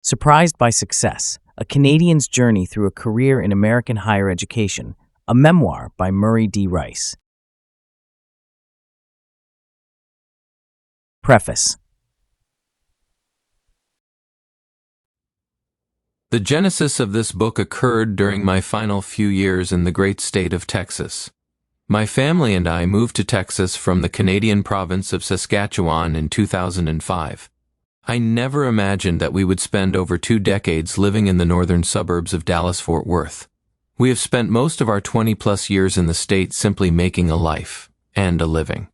Surprised by Success, A Canadian's Journey Through a Career in American Higher Education, a memoir by Murray D. Rice. Preface. The genesis of this book occurred during my final few years in the great state of Texas. My family and I moved to Texas from the Canadian province of Saskatchewan in 2005. I never imagined that we would spend over 2 decades living in the northern suburbs of Dallas-Fort Worth. We have spent most of our 20-plus years in the state simply making a life and a living.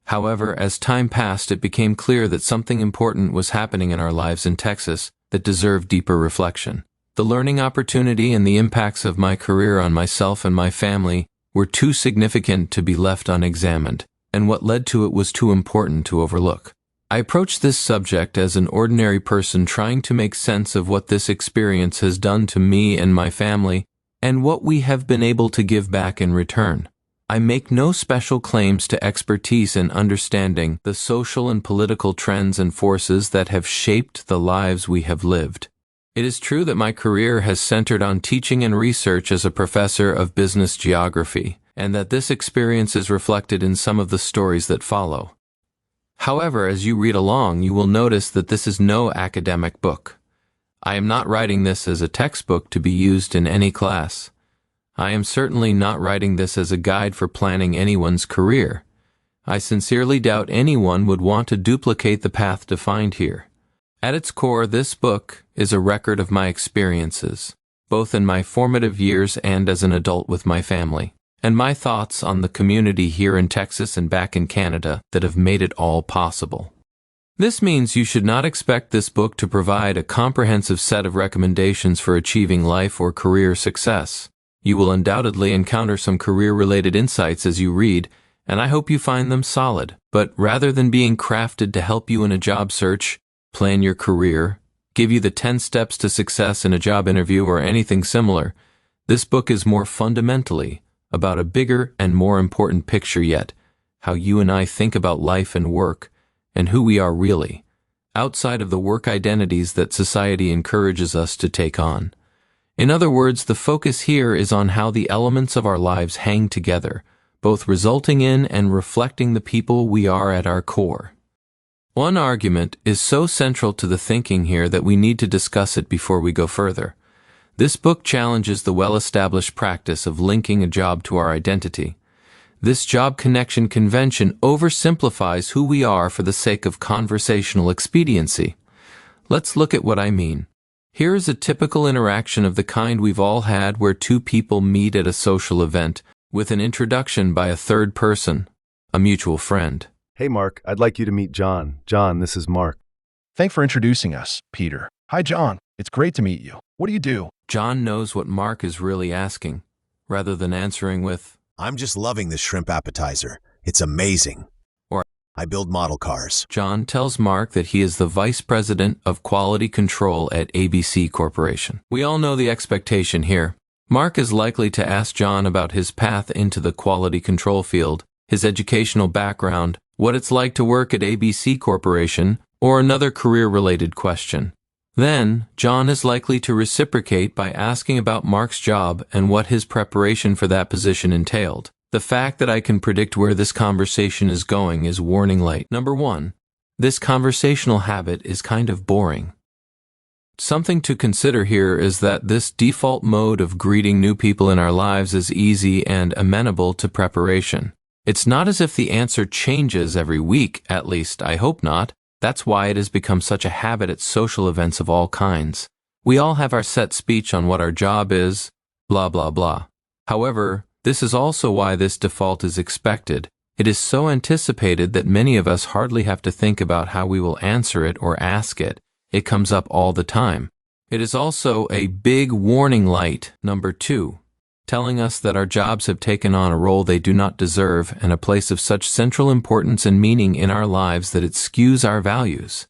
However, as time passed, it became clear that something important was happening in our lives in Texas that deserved deeper reflection. The learning opportunity and the impacts of my career on myself and my family were too significant to be left unexamined, and what led to it was too important to overlook. I approached this subject as an ordinary person trying to make sense of what this experience has done to me and my family, and what we have been able to give back in return. I make no special claims to expertise in understanding the social and political trends and forces that have shaped the lives we have lived. It is true that my career has centered on teaching and research as a professor of business geography, and that this experience is reflected in some of the stories that follow. However, as you read along, you will notice that this is no academic book. I am not writing this as a textbook to be used in any class. I am certainly not writing this as a guide for planning anyone's career. I sincerely doubt anyone would want to duplicate the path defined here. At its core, this book is a record of my experiences, both in my formative years and as an adult with my family, and my thoughts on the community here in Texas and back in Canada that have made it all possible. This means you should not expect this book to provide a comprehensive set of recommendations for achieving life or career success. You will undoubtedly encounter some career-related insights as you read, and I hope you find them solid. But rather than being crafted to help you in a job search, plan your career, give you the 10 steps to success in a job interview or anything similar, this book is more fundamentally about a bigger and more important picture yet, how you and I think about life and work, and who we are really, outside of the work identities that society encourages us to take on. In other words, the focus here is on how the elements of our lives hang together, both resulting in and reflecting the people we are at our core. One argument is so central to the thinking here that we need to discuss it before we go further. This book challenges the well-established practice of linking a job to our identity. This job connection convention oversimplifies who we are for the sake of conversational expediency. Let's look at what I mean. Here is a typical interaction of the kind we've all had where two people meet at a social event with an introduction by a third person, a mutual friend. Hey Mark, I'd like you to meet John. John, this is Mark. Thanks for introducing us, Peter. Hi John, it's great to meet you. What do you do? John knows what Mark is really asking, rather than answering with, I'm just loving this shrimp appetizer. It's amazing. Or, I build model cars. John tells Mark that he is the Vice President of Quality Control at ABC Corporation. We all know the expectation here. Mark is likely to ask John about his path into the quality control field, his educational background, what it's like to work at ABC Corporation, or another career-related question. Then, John is likely to reciprocate by asking about Mark's job and what his preparation for that position entailed. The fact that I can predict where this conversation is going is warning light. Number 1. This conversational habit is kind of boring. Something to consider here is that this default mode of greeting new people in our lives is easy and amenable to preparation. It's not as if the answer changes every week, at least I hope not. That's why it has become such a habit at social events of all kinds. We all have our set speech on what our job is, blah blah blah. However, this is also why this default is expected. It is so anticipated that many of us hardly have to think about how we will answer it or ask it. It comes up all the time. It is also a big warning light, number 2, telling us that our jobs have taken on a role they do not deserve and a place of such central importance and meaning in our lives that it skews our values.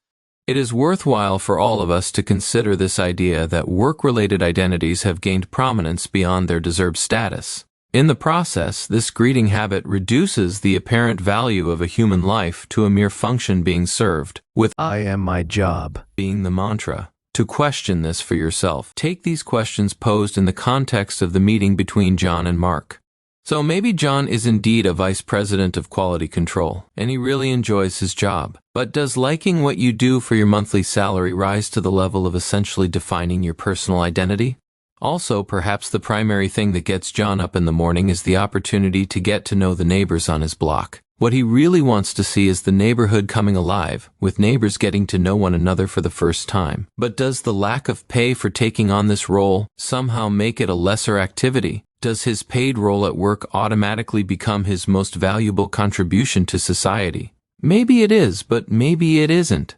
It is worthwhile for all of us to consider this idea that work-related identities have gained prominence beyond their deserved status. In the process, this greeting habit reduces the apparent value of a human life to a mere function being served, with I am my job being the mantra. to question this for yourself. Take these questions posed in the context of the meeting between John and Mark. So maybe John is indeed a vice president of quality control, and he really enjoys his job. But does liking what you do for your monthly salary rise to the level of essentially defining your personal identity? Also, perhaps the primary thing that gets John up in the morning is the opportunity to get to know the neighbors on his block. What he really wants to see is the neighborhood coming alive, with neighbors getting to know one another for the first time. But does the lack of pay for taking on this role somehow make it a lesser activity? Does his paid role at work automatically become his most valuable contribution to society? Maybe it is, but maybe it isn't.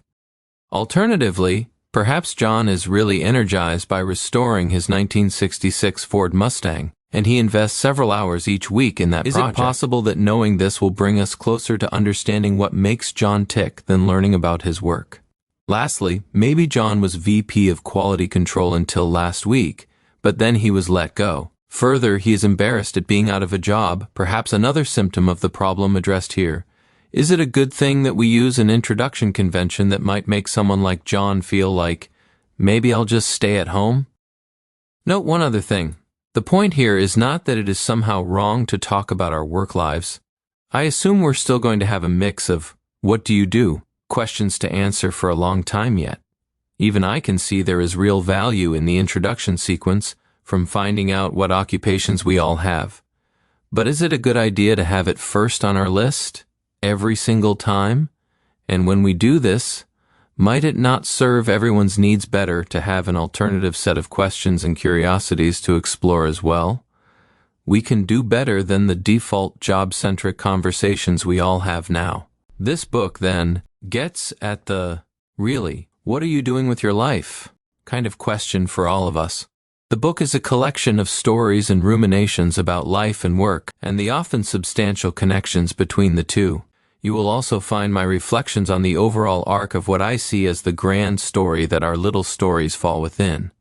Alternatively, perhaps John is really energized by restoring his 1966 Ford Mustang, and he invests several hours each week in that project. Is it possible that knowing this will bring us closer to understanding what makes John tick than learning about his work? Lastly, maybe John was VP of Quality Control until last week, but then he was let go. Further, he is embarrassed at being out of a job, perhaps another symptom of the problem addressed here. Is it a good thing that we use an introduction convention that might make someone like John feel like, maybe I'll just stay at home? Note one other thing. The point here is not that it is somehow wrong to talk about our work lives. I assume we're still going to have a mix of, what do you do? Questions to answer for a long time yet. Even I can see there is real value in the introduction sequence, from finding out what occupations we all have. But is it a good idea to have it first on our list, every single time? And when we do this, might it not serve everyone's needs better to have an alternative set of questions and curiosities to explore as well? We can do better than the default job-centric conversations we all have now. This book, then, gets at the, really, what are you doing with your life? Kind of question for all of us. The book is a collection of stories and ruminations about life and work, and the often substantial connections between the two. You will also find my reflections on the overall arc of what I see as the grand story that our little stories fall within.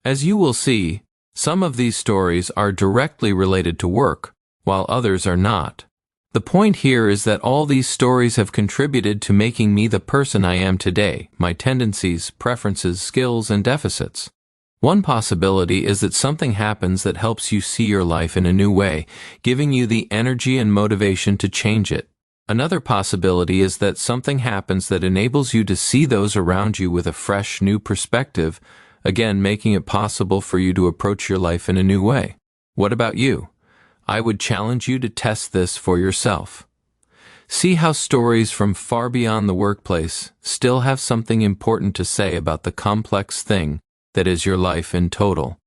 As you will see, some of these stories are directly related to work, while others are not. The point here is that all these stories have contributed to making me the person I am today, my tendencies, preferences, skills, and deficits. One possibility is that something happens that helps you see your life in a new way, giving you the energy and motivation to change it. Another possibility is that something happens that enables you to see those around you with a fresh, new perspective, again making it possible for you to approach your life in a new way. What about you? I would challenge you to test this for yourself. See how stories from far beyond the workplace still have something important to say about the complex thing that is your life in total.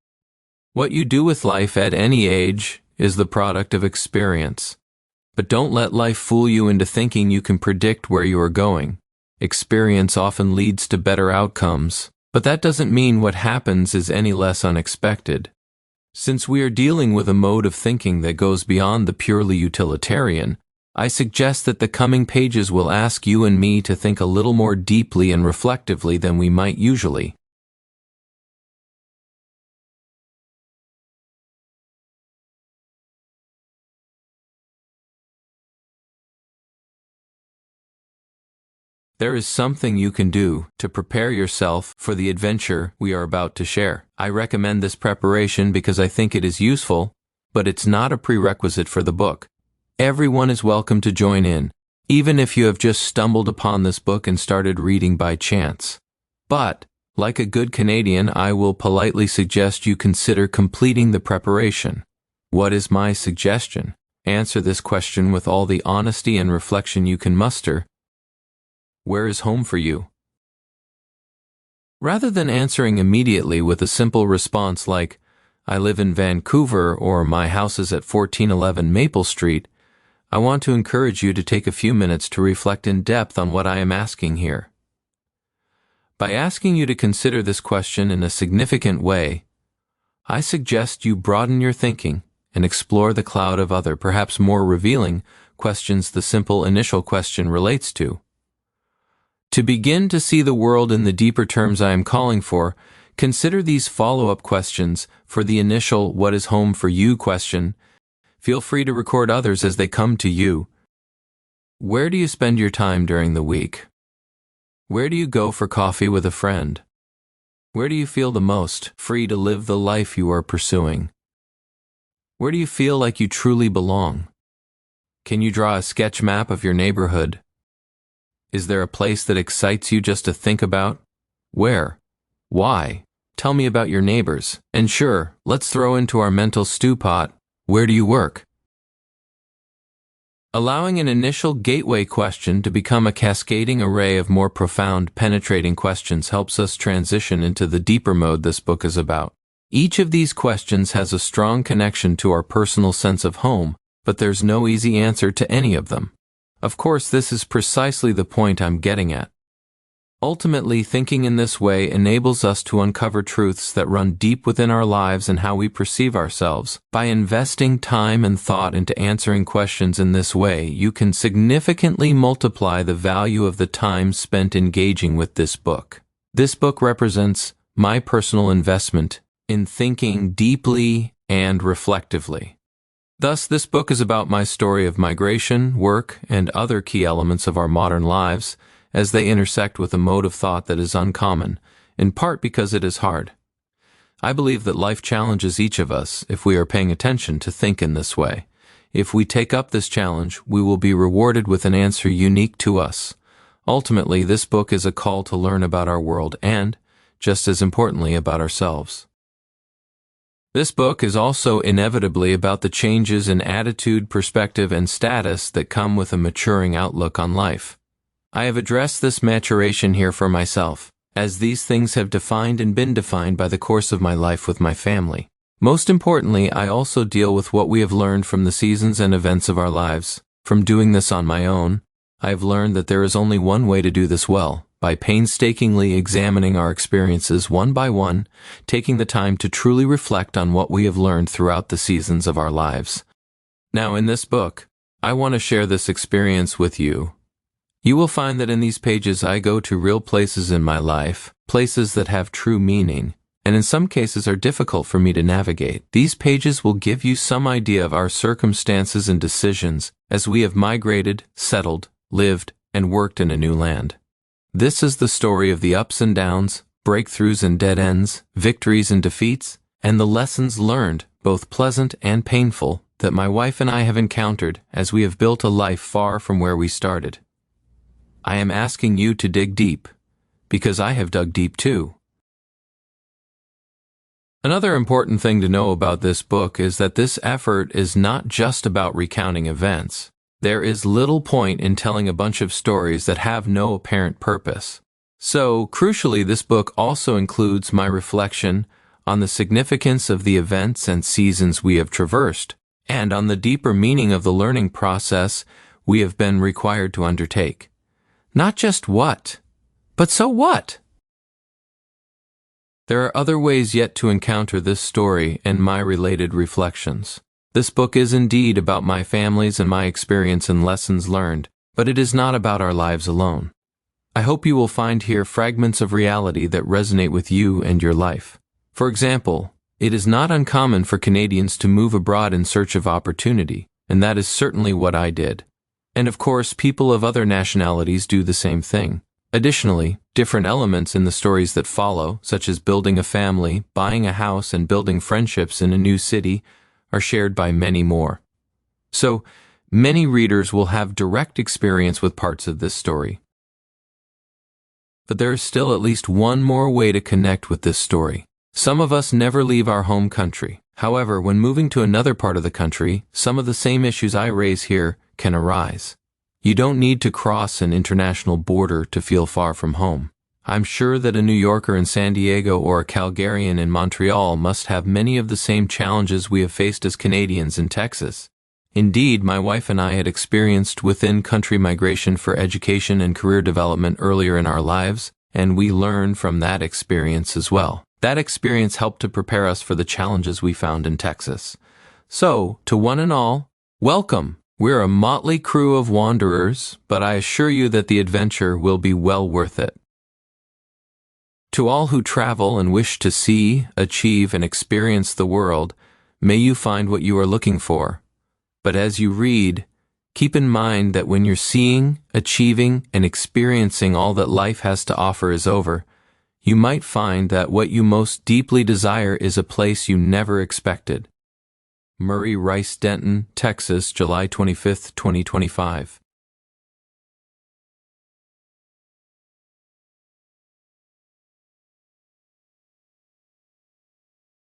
What you do with life at any age is the product of experience. But don't let life fool you into thinking you can predict where you are going. Experience often leads to better outcomes, but that doesn't mean what happens is any less unexpected. Since we are dealing with a mode of thinking that goes beyond the purely utilitarian, I suggest that the coming pages will ask you and me to think a little more deeply and reflectively than we might usually. There is something you can do to prepare yourself for the adventure we are about to share. I recommend this preparation because I think it is useful, but it's not a prerequisite for the book. Everyone is welcome to join in, even if you have just stumbled upon this book and started reading by chance. But, like a good Canadian, I will politely suggest you consider completing the preparation. What is my suggestion? Answer this question with all the honesty and reflection you can muster. Where is home for you? Rather than answering immediately with a simple response like, I live in Vancouver or my house is at 1411 Maple Street, I want to encourage you to take a few minutes to reflect in depth on what I am asking here. By asking you to consider this question in a significant way, I suggest you broaden your thinking and explore the cloud of other, perhaps more revealing, questions the simple initial question relates to. To begin to see the world in the deeper terms I am calling for, consider these follow-up questions for the initial "what is home for you" question. Feel free to record others as they come to you. Where do you spend your time during the week? Where do you go for coffee with a friend? Where do you feel the most free to live the life you are pursuing? Where do you feel like you truly belong? Can you draw a sketch map of your neighborhood? Is there a place that excites you just to think about? Where? Why? Tell me about your neighbors. And sure, let's throw into our mental stew pot, where do you work? Allowing an initial gateway question to become a cascading array of more profound, penetrating questions helps us transition into the deeper mode this book is about. Each of these questions has a strong connection to our personal sense of home, but there's no easy answer to any of them. Of course, this is precisely the point I'm getting at. Ultimately, thinking in this way enables us to uncover truths that run deep within our lives and how we perceive ourselves. By investing time and thought into answering questions in this way, you can significantly multiply the value of the time spent engaging with this book. This book represents my personal investment in thinking deeply and reflectively. Thus, this book is about my story of migration, work, and other key elements of our modern lives as they intersect with a mode of thought that is uncommon, in part because it is hard. I believe that life challenges each of us if we are paying attention to think in this way. If we take up this challenge, we will be rewarded with an answer unique to us. Ultimately, this book is a call to learn about our world and, just as importantly, about ourselves. This book is also inevitably about the changes in attitude, perspective, and status that come with a maturing outlook on life. I have addressed this maturation here for myself, as these things have defined and been defined by the course of my life with my family. Most importantly, I also deal with what we have learned from the seasons and events of our lives. From doing this on my own, I have learned that there is only one way to do this well, by painstakingly examining our experiences one by one, taking the time to truly reflect on what we have learned throughout the seasons of our lives. Now, in this book, I want to share this experience with you. You will find that in these pages I go to real places in my life, places that have true meaning, and in some cases are difficult for me to navigate. These pages will give you some idea of our circumstances and decisions as we have migrated, settled, lived, and worked in a new land. This is the story of the ups and downs, breakthroughs and dead ends, victories and defeats, and the lessons learned, both pleasant and painful, that my wife and I have encountered as we have built a life far from where we started. I am asking you to dig deep, because I have dug deep too. Another important thing to know about this book is that this effort is not just about recounting events. There is little point in telling a bunch of stories that have no apparent purpose. So, crucially, this book also includes my reflection on the significance of the events and seasons we have traversed, and on the deeper meaning of the learning process we have been required to undertake. Not just what, but so what? There are other ways yet to encounter this story and my related reflections. This book is indeed about my family's and my experience and lessons learned, but it is not about our lives alone. I hope you will find here fragments of reality that resonate with you and your life. For example, it is not uncommon for Canadians to move abroad in search of opportunity, and that is certainly what I did. And of course, people of other nationalities do the same thing. Additionally, different elements in the stories that follow, such as building a family, buying a house, and building friendships in a new city, are shared by many more. So, many readers will have direct experience with parts of this story. But there is still at least one more way to connect with this story. Some of us never leave our home country. However, when moving to another part of the country, some of the same issues I raise here can arise. You don't need to cross an international border to feel far from home. I'm sure that a New Yorker in San Diego or a Calgarian in Montreal must have many of the same challenges we have faced as Canadians in Texas. Indeed, my wife and I had experienced within-country migration for education and career development earlier in our lives, and we learned from that experience as well. That experience helped to prepare us for the challenges we found in Texas. So, to one and all, welcome! We're a motley crew of wanderers, but I assure you that the adventure will be well worth it. To all who travel and wish to see, achieve, and experience the world, may you find what you are looking for. But as you read, keep in mind that when your seeing, achieving, and experiencing all that life has to offer is over, You might find that what you most deeply desire is a place you never expected. Murray Rice Denton, Texas, July 25, 2025.